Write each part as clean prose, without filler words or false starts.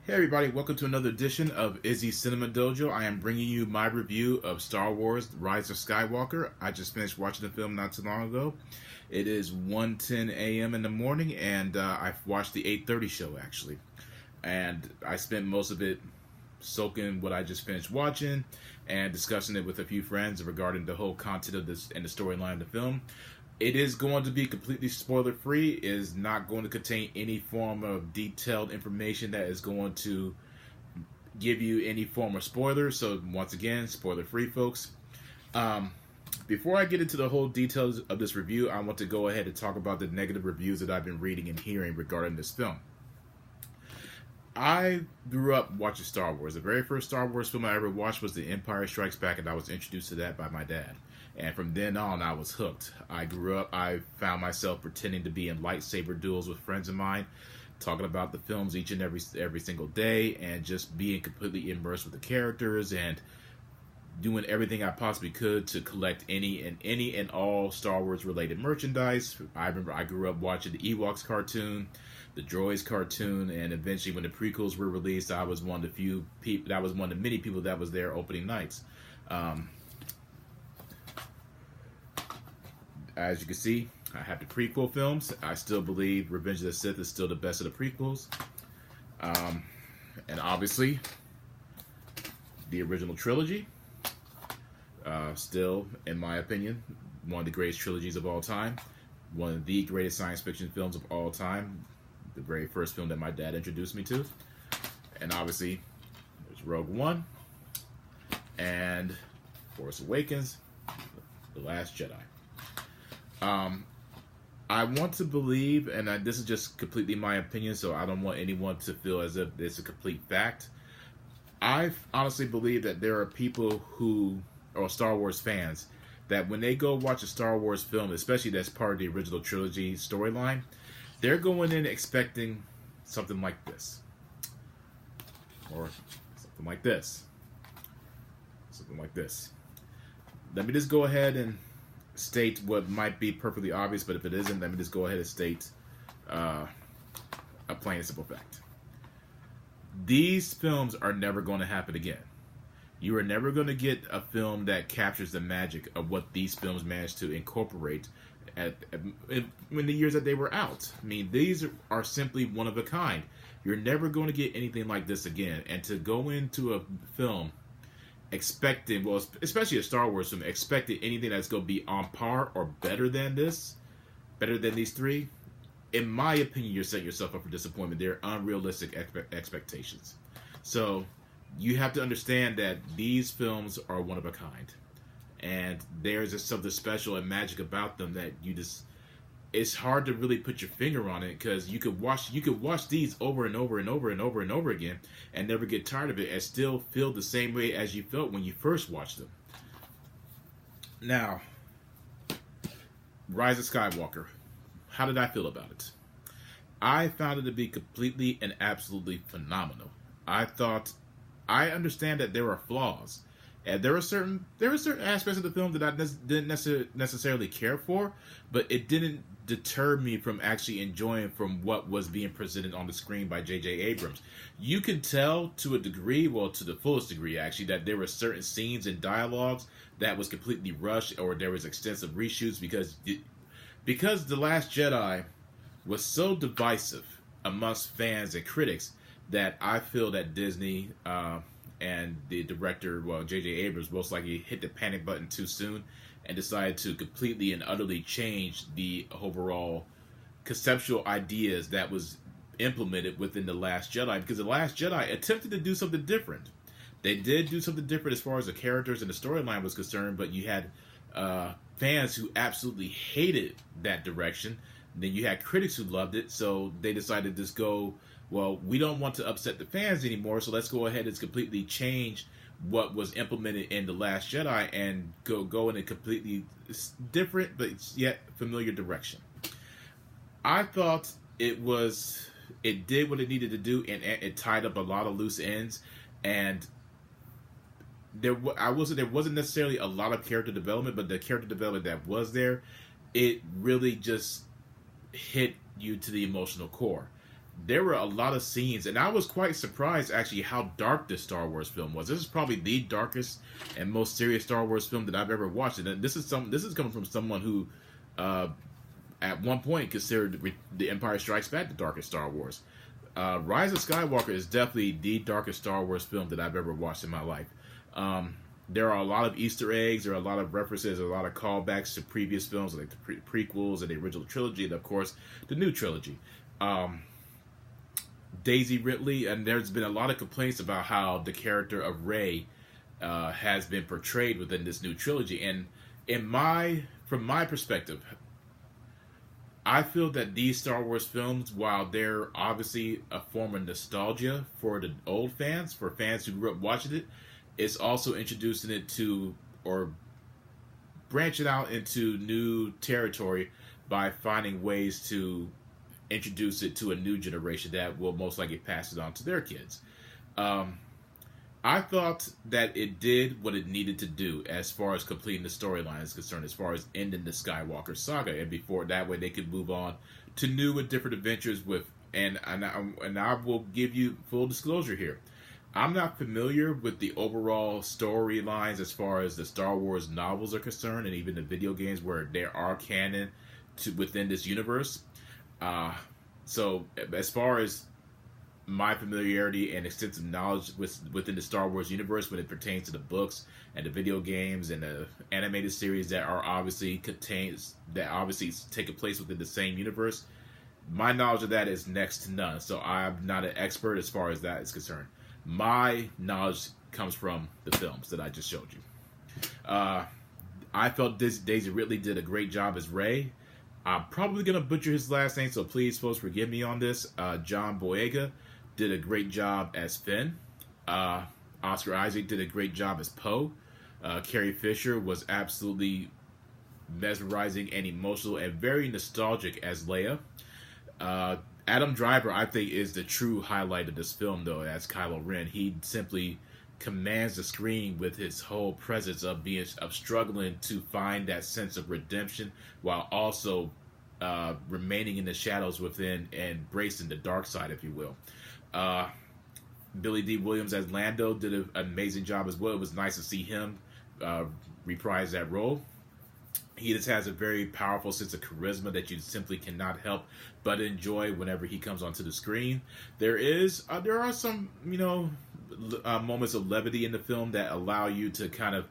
Hey everybody, welcome to another edition of Izzy Cinema Dojo. I am bringing you my review of Star Wars Rise of Skywalker. I just finished watching the film not too long ago. It is 1:10 a.m. in the morning, and I've watched the 8:30 show actually. And I spent most of it soaking what I just finished watching and discussing it with a few friends regarding the whole content of this and the storyline of the film. It is going to be completely spoiler free. It is not going to contain any form of detailed information that is going to give you any form of spoiler. So once again, spoiler free, folks. Before I get into the whole details of this review, I want to go ahead and talk about the negative reviews that I've been reading and hearing regarding this film. I grew up watching Star Wars. The very first Star Wars film I ever watched was The Empire Strikes Back, and I was introduced to that by my dad. And from then on, I was hooked. I found myself pretending to be in lightsaber duels with friends of mine, talking about the films each and every single day, and just being completely immersed with the characters and doing everything I possibly could to collect any and all Star Wars related merchandise. I remember I grew up watching the Ewoks cartoon, the Droids cartoon, and eventually when the prequels were released, I was one of the few people. That was one of the many people that was there opening nights. As you can see, I have the prequel films. I still believe Revenge of the Sith is still the best of the prequels. And obviously, the original trilogy, still, in my opinion, one of the greatest trilogies of all time. One of the greatest science fiction films of all time. The very first film that my dad introduced me to. And obviously, there's Rogue One and Force Awakens, The Last Jedi. I want to believe, and this is just completely my opinion, so I don't want anyone to feel as if it's a complete fact. I honestly believe that there are people who are Star Wars fans that when they go watch a Star Wars film, especially that's part of the original trilogy storyline, they're going in expecting something like this. Or something like this. Something like this. Let me just go ahead and state what might be perfectly obvious, but if it isn't, let me just go ahead and state a plain and simple fact. These films are never going to happen again. You are never going to get a film that captures the magic of what these films managed to incorporate in the years that they were out. I mean, these are simply one of a kind. You're never going to get anything like this again. And to go into a film expecting, well, especially a Star Wars film, expecting anything that's going to be on par or better than this, better than these three, in my opinion, you're setting yourself up for disappointment. They're unrealistic expectations. So you have to understand that these films are one of a kind, and there's just something special and magic about them that you just, it's hard to really put your finger on it, because you could watch these over and over and over and over and over again and never get tired of it and still feel the same way as you felt when you first watched them. Now, Rise of Skywalker. How did I feel about it? I found it to be completely and absolutely phenomenal. I understand that there are flaws, and there were certain aspects of the film that I didn't necessarily care for, but it didn't deter me from actually enjoying from what was being presented on the screen by J.J. Abrams. You can tell to a degree, well, to the fullest degree actually, that there were certain scenes and dialogues that was completely rushed, or there was extensive reshoots because The Last Jedi was so divisive amongst fans and critics that I feel that Disney and the director, well, J.J. Abrams, most likely hit the panic button too soon and decided to completely and utterly change the overall conceptual ideas that was implemented within The Last Jedi, because The Last Jedi attempted to do something different. They did do something different as far as the characters and the storyline was concerned, but you had fans who absolutely hated that direction. Then you had critics who loved it, so they decided to just go, well, we don't want to upset the fans anymore, so let's go ahead and completely change what was implemented in The Last Jedi and go in a completely different but yet familiar direction. I thought it did what it needed to do, and it tied up a lot of loose ends, and there wasn't necessarily a lot of character development, but the character development that was there, it really just hit you to the emotional core. there were a lot of scenes, and I was quite surprised actually how dark this Star Wars film was. This is probably the darkest and most serious Star Wars film that I've ever watched, and this is coming from someone who, at one point, considered The Empire Strikes Back the darkest Star Wars. Rise of Skywalker is definitely the darkest Star Wars film that I've ever watched in my life. There are a lot of Easter eggs, there are a lot of references, a lot of callbacks to previous films, like the prequels and the original trilogy, and of course, the new trilogy. Daisy Ridley, and there's been a lot of complaints about how the character of Rey has been portrayed within this new trilogy. And from my perspective, I feel that these Star Wars films, while they're obviously a form of nostalgia for the old fans, for fans who grew up watching it, it's also introducing it to, or branching out into new territory by finding ways to introduce it to a new generation that will most likely pass it on to their kids. I thought that it did what it needed to do as far as completing the storyline is concerned, as far as ending the Skywalker saga, and before that way they could move on to new and different adventures with. And I will give you full disclosure here. I'm not familiar with the overall storylines as far as the Star Wars novels are concerned, and even the video games where there are canon within this universe. So as far as my familiarity and extensive knowledge within the Star Wars universe when it pertains to the books and the video games and the animated series that are obviously taking place within the same universe, my knowledge of that is next to none. So I'm not an expert as far as that is concerned. My knowledge comes from the films that I just showed you. I felt Daisy Ridley did a great job as Rey. I'm probably going to butcher his last name, so please, folks, forgive me on this. John Boyega did a great job as Finn. Oscar Isaac did a great job as Poe. Carrie Fisher was absolutely mesmerizing and emotional and very nostalgic as Leia. Adam Driver, I think, is the true highlight of this film, though, as Kylo Ren. He simply commands the screen with his whole presence of struggling to find that sense of redemption while also remaining in the shadows within and embracing the dark side, if you will. Billy D. Williams as Lando did an amazing job as well. It was nice to see him reprise that role. He just has a very powerful sense of charisma that you simply cannot help but enjoy whenever he comes onto the screen. There are some, moments of levity in the film that allow you to kind of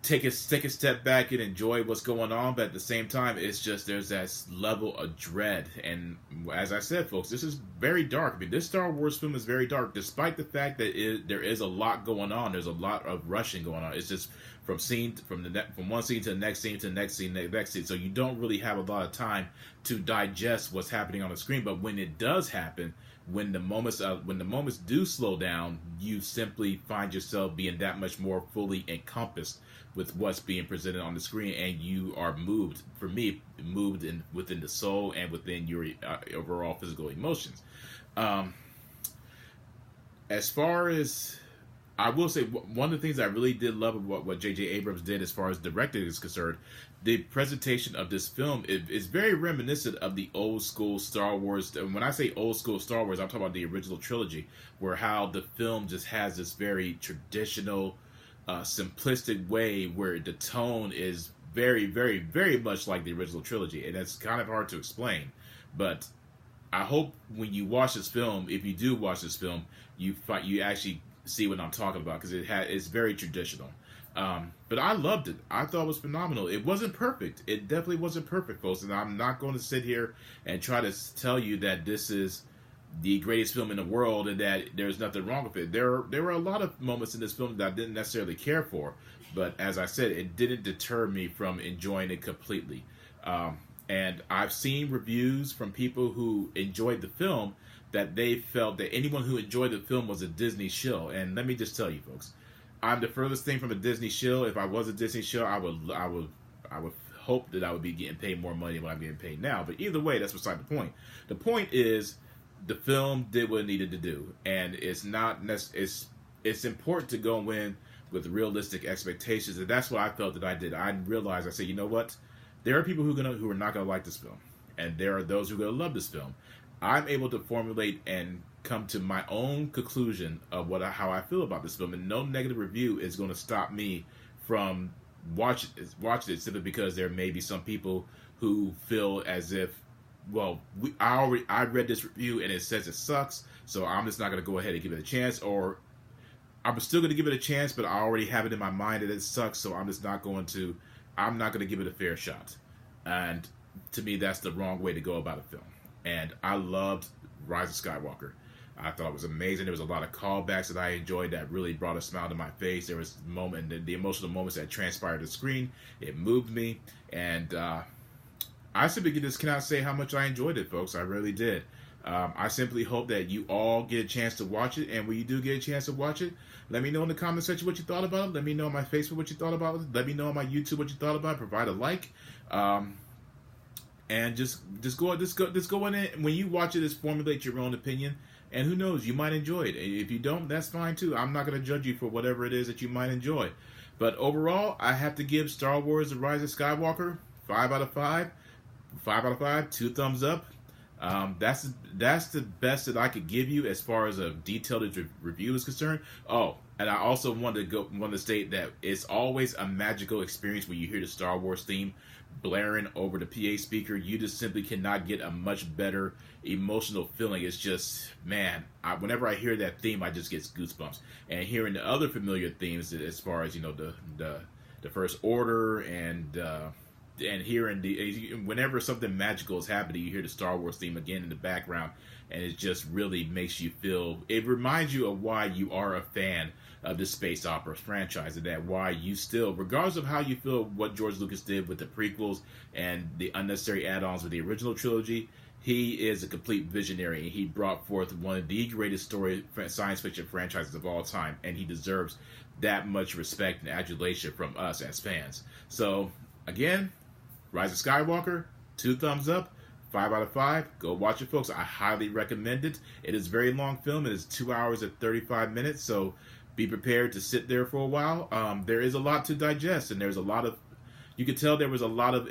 take a step back and enjoy what's going on, but at the same time, it's just there's that level of dread. And as I said, folks, this is very dark. I mean, this Star Wars film is very dark, despite the fact that there is a lot going on. There's a lot of rushing going on. It's just from one scene to the next scene to the next scene to the next scene. So you don't really have a lot of time to digest what's happening on the screen. But when it does happen, when the moments do slow down, you simply find yourself being that much more fully encompassed with what's being presented on the screen, and you are moved. For me, moved within the soul and within your overall physical emotions. As far as I will say, one of the things I really did love about what J.J. Abrams did as far as directing is concerned, the presentation of this film is very reminiscent of the old school Star Wars. And when I say old school Star Wars, I'm talking about the original trilogy, where how the film just has this very traditional, simplistic way where the tone is very, very, very much like the original trilogy. And it's kind of hard to explain. But I hope when you watch this film, if you do watch this film, you actually see what I'm talking about, because it's very traditional. But I loved it. I thought it was phenomenal. It wasn't perfect. It definitely wasn't perfect, folks. And I'm not going to sit here and try to tell you that this is the greatest film in the world and that there's nothing wrong with it. There were a lot of moments in this film that I didn't necessarily care for. But as I said, it didn't deter me from enjoying it completely. And I've seen reviews from people who enjoyed the film that they felt that anyone who enjoyed the film was a Disney shill. And let me just tell you, folks, I'm the furthest thing from a Disney shill. If I was a Disney shill, I would hope that I would be getting paid more money than what I'm getting paid now. But either way, that's beside the point. The point is, the film did what it needed to do, and it's important to go in with realistic expectations, and that's what I felt that I did. I realized, I said, you know what? There are people who are not gonna like this film, and there are those who are gonna love this film. I'm able to formulate and come to my own conclusion of how I feel about this film, and no negative review is going to stop me from watching it simply because there may be some people who feel as if, well, I read this review and it says it sucks, so I'm just not going to go ahead and give it a chance, or I'm still going to give it a chance, but I already have it in my mind that it sucks, so I'm not going to give it a fair shot. And to me, that's the wrong way to go about a film. And I loved Rise of Skywalker. I thought it was amazing. There was a lot of callbacks that I enjoyed that really brought a smile to my face. There was the emotional moments that transpired on the screen. It moved me, and I simply just cannot say how much I enjoyed it, folks. I really did. I simply hope that you all get a chance to watch it, and when you do get a chance to watch it, let me know in the comment section what you thought about it. Let me know on my Facebook what you thought about it. Let me know on my YouTube what you thought about it. Provide a like, and just go in it. When you watch it, just formulate your own opinion, and who knows, you might enjoy it. If you don't, that's fine too. I'm not going to judge you for whatever it is that you might enjoy. But overall, I have to give Star Wars: The Rise of Skywalker 5 out of 5. 5 out of 5, 2 thumbs up. That's the best that I could give you as far as a detailed review is concerned. Oh, and I also want to state that it's always a magical experience when you hear the Star Wars theme blaring over the PA speaker. You just simply cannot get a much better emotional feeling. It's just, man, whenever I hear that theme, I just get goosebumps. And hearing the other familiar themes, as far as the First Order and hearing whenever something magical is happening, you hear the Star Wars theme again in the background, and it just really makes you feel. It reminds you of why you are a fan of the space opera franchise, and that why you still, regardless of how you feel what George Lucas did with the prequels and the unnecessary add-ons with the original trilogy, he is a complete visionary, and he brought forth one of the greatest science fiction franchises of all time, and he deserves that much respect and adulation from us as fans. So again, Rise of Skywalker, 2 thumbs up, 5 out of 5. Go watch it, folks. I highly recommend it. It is a very long film. It is 2 hours and 35 minutes, so be prepared to sit there for a while. There is a lot to digest, and there's a lot of. You could tell there was a lot of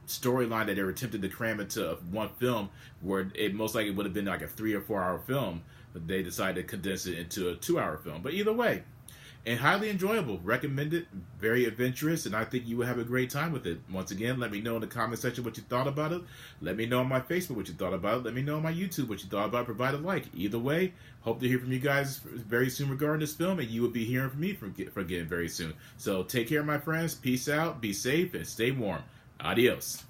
storyline that they were attempted to cram into one film, where it most likely would have been like a 3 or 4 hour film, but they decided to condense it into a 2-hour film. But either way, and highly enjoyable. Recommend it. Very adventurous, and I think you will have a great time with it. Once again, let me know in the comment section what you thought about it. Let me know on my Facebook what you thought about it. Let me know on my YouTube what you thought about it. Provide a like. Either way, hope to hear from you guys very soon regarding this film, and you will be hearing from me again very soon. So take care, my friends. Peace out. Be safe and stay warm. Adios.